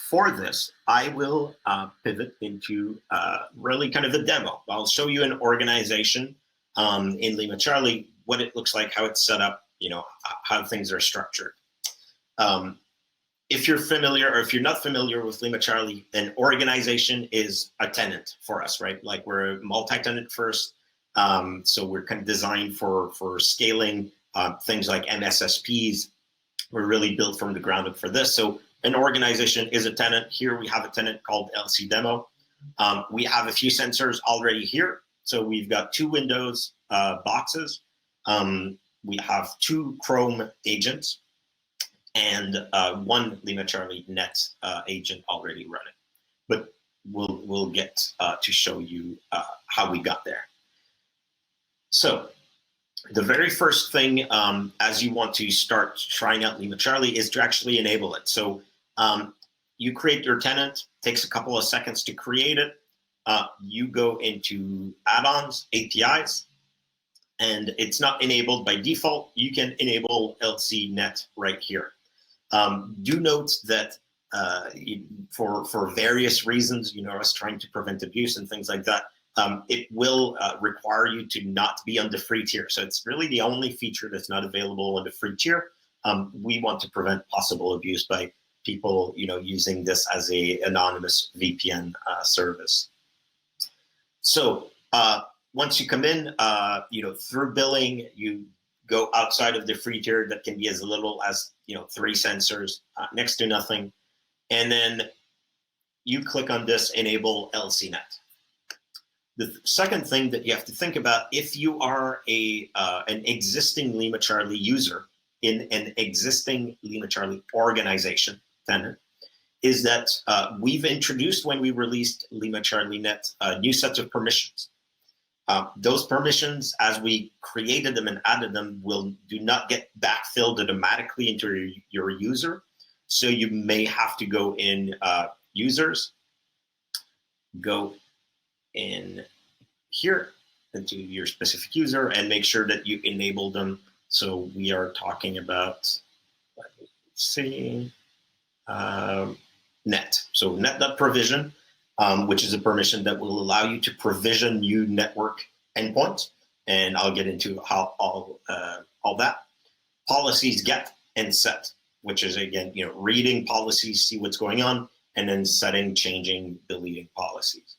for this, I will pivot into really kind of a demo. I'll show you an organization in LimaCharlie, what it looks like, how it's set up, how things are structured. If you're familiar, or if you're not familiar with LimaCharlie, an organization is a tenant for us, right? Like we're multi-tenant first, so we're kind of designed for scaling things like MSSPs. We're really built from the ground up for this. So an organization is a tenant. Here we have a tenant called LC Demo. We have a few sensors already here. So we've got 2 Windows boxes. We have 2 Chrome agents and 1 LimaCharlie Net agent already running. But we'll get to show you how we got there. So the very first thing as you want to start trying out LimaCharlie is to actually enable it. So you create your tenant, takes a couple of seconds to create it. You go into add-ons, APIs, and it's not enabled by default. You can enable LC Net right here. Do note that for various reasons, us trying to prevent abuse and things like that, it will require you to not be on the free tier. So it's really the only feature that's not available on the free tier. We want to prevent possible abuse by people, using this as a anonymous VPN service. So once you come in, through billing, you go outside of the free tier. That can be as little as 3 sensors, next to nothing, and then you click on this enable LC Net. The second thing that you have to think about, if you are an existing LimaCharlie user in an existing LimaCharlie organization tenant, is that we've introduced, when we released LimaCharlie Net, new sets of permissions. Those permissions, as we created them and added them, do not get backfilled automatically into your user. So you may have to go in users, go in here into your specific user and make sure that you enable them. So we are talking about, let me see, net. So net.provision, which is a permission that will allow you to provision new network endpoints. And I'll get into how all that. Policies get and set, which is, again, reading policies, see what's going on, and then setting, changing, deleting policies.